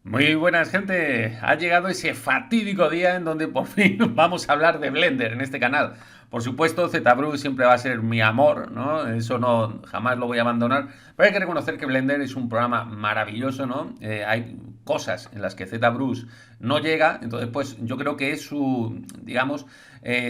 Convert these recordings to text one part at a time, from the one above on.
Muy buenas, gente. Ha llegado ese fatídico día en donde por fin vamos a hablar de Blender en este canal. Por supuesto, ZBrush siempre va a ser mi amor, ¿no? Eso no, jamás lo voy a abandonar. Pero hay que reconocer que Blender es un programa maravilloso, ¿no? Hay cosas en las que ZBrush no llega, entonces pues yo creo que es su, digamos,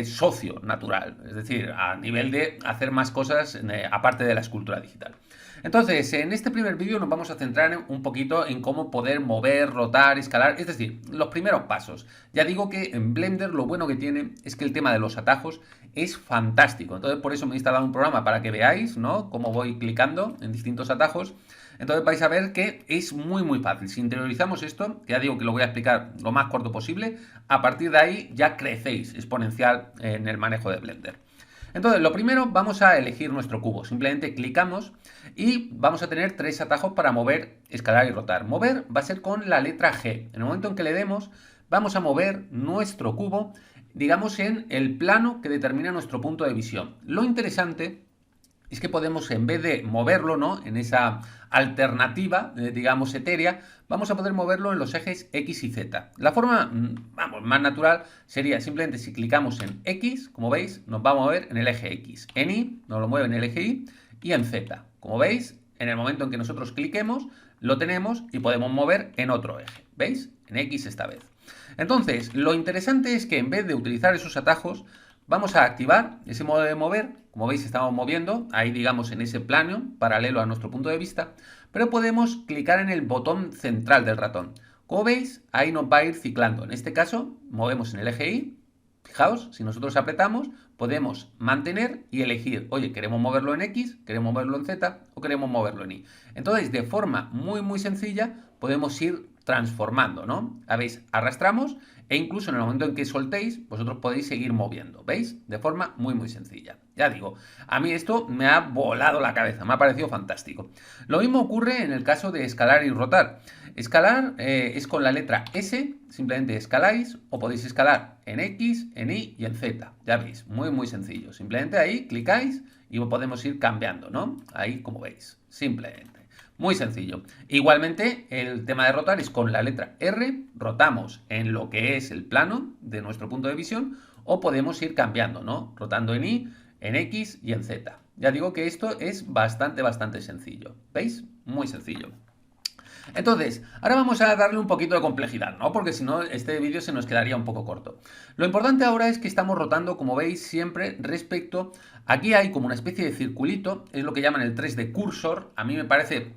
socio natural. Es decir, a nivel de hacer más cosas aparte de la escultura digital. Entonces, en este primer vídeo nos vamos a centrar un poquito en cómo poder mover, rotar, escalar, es decir, los primeros pasos. Ya digo que en Blender lo bueno que tiene es que el tema de los atajos es fantástico. Entonces, por eso me he instalado un programa para que veáis, ¿no? Cómo voy clicando en distintos atajos. Entonces vais a ver que es muy fácil. Si interiorizamos esto, que ya digo que lo voy a explicar lo más corto posible, a partir de ahí ya crecéis exponencial en el manejo de Blender. Entonces, lo primero, vamos a elegir nuestro cubo. Simplemente clicamos y vamos a tener tres atajos para mover, escalar y rotar. Mover va a ser con la letra G. En el momento en que le demos, vamos a mover nuestro cubo, digamos, en el plano que determina nuestro punto de visión. Lo interesante es que podemos, en vez de moverlo, ¿no? En esa alternativa, digamos, etérea, vamos a poder moverlo en los ejes X y Z. La forma, vamos, más natural sería simplemente si clicamos en X, como veis, nos va a mover en el eje X. En Y nos lo mueve en el eje Y y en Z. Como veis, en el momento en que nosotros cliquemos, lo tenemos y podemos mover en otro eje. ¿Veis? En X esta vez. Entonces, lo interesante es que en vez de utilizar esos atajos, vamos a activar ese modo de mover. Como veis, estamos moviendo ahí, digamos, en ese plano paralelo a nuestro punto de vista, pero podemos clicar en el botón central del ratón. Como veis, ahí nos va a ir ciclando. En este caso, movemos en el eje Y. Fijaos, si nosotros apretamos, podemos mantener y elegir, oye, queremos moverlo en X, queremos moverlo en Z o queremos moverlo en Y. Entonces, de forma muy sencilla, podemos ir transformando, ¿no? ¿Veis? Arrastramos e incluso en el momento en que soltéis, vosotros podéis seguir moviendo, ¿veis? De forma muy sencilla. Ya digo, a mí esto me ha volado la cabeza, me ha parecido fantástico. Lo mismo ocurre en el caso de escalar y rotar. Escalar es con la letra S, simplemente escaláis o podéis escalar en X, en Y y en Z. Ya veis, muy sencillo. Simplemente ahí clicáis y podemos ir cambiando, ¿no? Ahí como veis, simplemente. Muy sencillo. Igualmente, el tema de rotar es con la letra R, rotamos en lo que es el plano de nuestro punto de visión o podemos ir cambiando, ¿no? Rotando en Y, en X y en Z. Ya digo que esto es bastante sencillo. ¿Veis? Muy sencillo. Entonces, ahora vamos a darle un poquito de complejidad, ¿no? Porque si no, este vídeo se nos quedaría un poco corto. Lo importante ahora es que estamos rotando, como veis, siempre respecto... Aquí hay como una especie de circulito, es lo que llaman el 3D cursor. A mí me parece...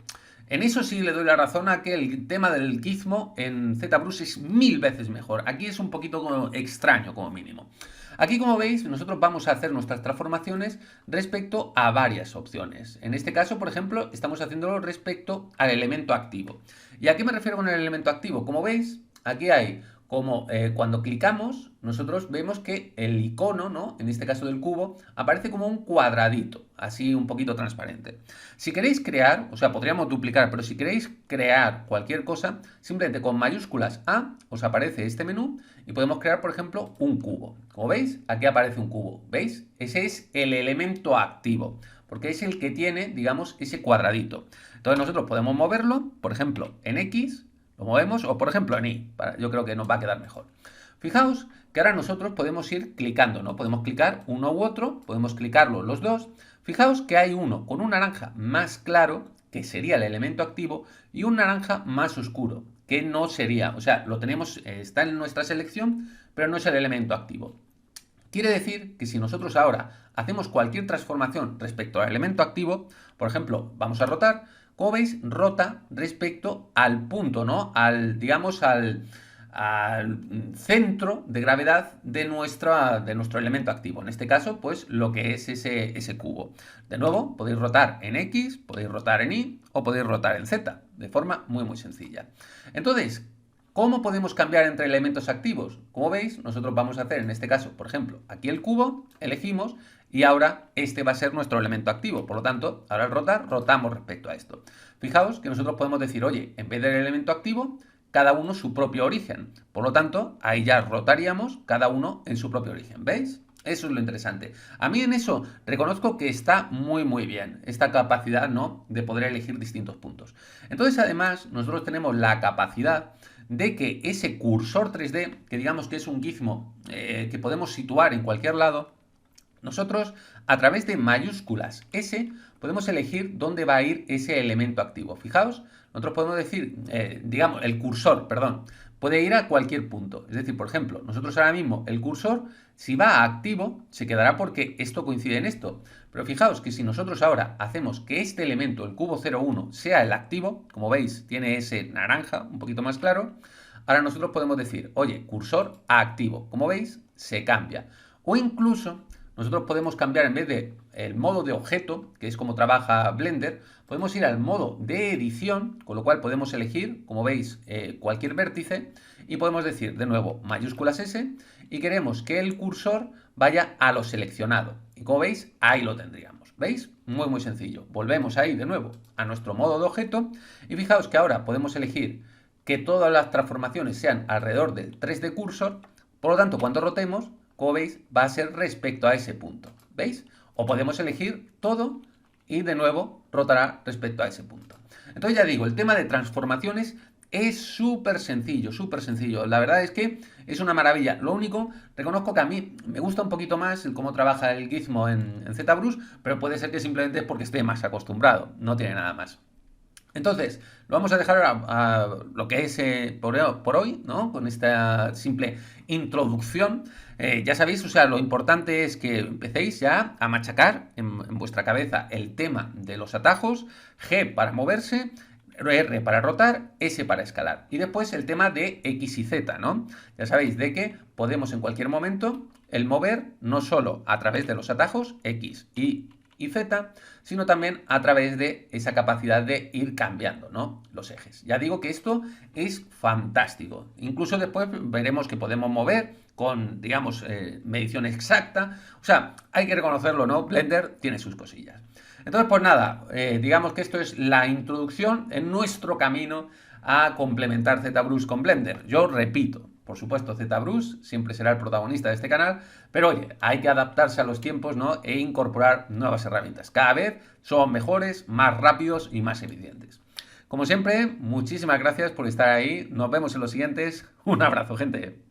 En eso sí le doy la razón a que el tema del gizmo en ZBrush es 1000 veces mejor. Aquí es un poquito como extraño, como mínimo. Aquí, como veis, nosotros vamos a hacer nuestras transformaciones respecto a varias opciones. En este caso, por ejemplo, estamos haciéndolo respecto al elemento activo. ¿Y a qué me refiero con el elemento activo? Como veis, aquí hay como cuando clicamos, nosotros vemos que el icono, ¿no? En este caso del cubo, aparece como un cuadradito, así un poquito transparente. Si queréis crear, o sea, podríamos duplicar, pero si queréis crear cualquier cosa, simplemente con mayúsculas A os aparece este menú y podemos crear, por ejemplo, un cubo. Como veis, aquí aparece un cubo, ¿veis? Ese es el elemento activo, porque es el que tiene, digamos, ese cuadradito. Entonces nosotros podemos moverlo, por ejemplo, en X, lo movemos, o por ejemplo en Y, yo creo que nos va a quedar mejor. Fijaos que ahora nosotros podemos ir clicando, ¿no? Podemos clicar uno u otro, podemos clicarlo los dos. Fijaos que hay uno con un naranja más claro, que sería el elemento activo, y un naranja más oscuro, que no sería, o sea, lo tenemos, está en nuestra selección, pero no es el elemento activo. Quiere decir que si nosotros ahora hacemos cualquier transformación respecto al elemento activo, por ejemplo, vamos a rotar, como veis, rota respecto al punto, ¿no? Digamos, al centro de gravedad de nuestro elemento activo. En este caso, pues lo que es ese cubo. De nuevo, podéis rotar en X, podéis rotar en Y o podéis rotar en Z, de forma muy sencilla. Entonces, ¿cómo podemos cambiar entre elementos activos? Como veis, nosotros vamos a hacer en este caso, por ejemplo, aquí el cubo, elegimos y ahora este va a ser nuestro elemento activo. Por lo tanto, ahora al rotar, rotamos respecto a esto. Fijaos que nosotros podemos decir, oye, en vez del elemento activo, cada uno su propio origen. Por lo tanto, ahí ya rotaríamos cada uno en su propio origen. ¿Veis? Eso es lo interesante. A mí en eso reconozco que está muy muy bien esta capacidad, ¿no?, de poder elegir distintos puntos. Entonces, además, nosotros tenemos la capacidad de que ese cursor 3D, que digamos que es un gizmo que podemos situar en cualquier lado, nosotros, a través de mayúsculas S, podemos elegir dónde va a ir ese elemento activo. Fijaos, nosotros podemos decir, digamos, el cursor, perdón, puede ir a cualquier punto. Es decir, por ejemplo, nosotros ahora mismo el cursor, si va a activo, se quedará porque esto coincide en esto. Pero fijaos que si nosotros ahora hacemos que este elemento, el cubo 01, sea el activo, como veis, tiene ese naranja, un poquito más claro, ahora nosotros podemos decir, oye, cursor a activo. Como veis, se cambia. O incluso nosotros podemos cambiar, en vez de el modo de objeto, que es como trabaja Blender, podemos ir al modo de edición, con lo cual podemos elegir, como veis, cualquier vértice, y podemos decir de nuevo mayúsculas S, y queremos que el cursor vaya a lo seleccionado. Y como veis, ahí lo tendríamos. ¿Veis? Muy muy sencillo. Volvemos ahí de nuevo a nuestro modo de objeto, y fijaos que ahora podemos elegir que todas las transformaciones sean alrededor del 3D cursor, por lo tanto, cuando rotemos, como veis, va a ser respecto a ese punto. ¿Veis? O podemos elegir todo y de nuevo rotará respecto a ese punto. Entonces ya digo, el tema de transformaciones es súper sencillo, súper sencillo. La verdad es que es una maravilla. Lo único, reconozco que a mí me gusta un poquito más el cómo trabaja el gizmo en ZBrush, pero puede ser que simplemente es porque esté más acostumbrado. No tiene nada más. Entonces, lo vamos a dejar a lo que es por hoy, ¿no? Con esta simple introducción. Ya sabéis, o sea, lo importante es que empecéis ya a machacar en vuestra cabeza el tema de los atajos, G para moverse, R para rotar, S para escalar. Y después el tema de X y Z, ¿no? Ya sabéis de que podemos en cualquier momento el mover no solo a través de los atajos X y Z, sino también a través de esa capacidad de ir cambiando, ¿no?, los ejes. Ya digo que esto es fantástico. Incluso después veremos que podemos mover con, digamos, medición exacta. O sea, hay que reconocerlo, ¿no? Blender tiene sus cosillas. Entonces, pues nada, digamos que esto es la introducción en nuestro camino a complementar ZBrush con Blender. Yo repito, por supuesto, ZBrush siempre será el protagonista de este canal, pero oye, hay que adaptarse a los tiempos, ¿no?, e incorporar nuevas herramientas. Cada vez son mejores, más rápidos y más eficientes. Como siempre, muchísimas gracias por estar ahí. Nos vemos en los siguientes. Un abrazo, gente.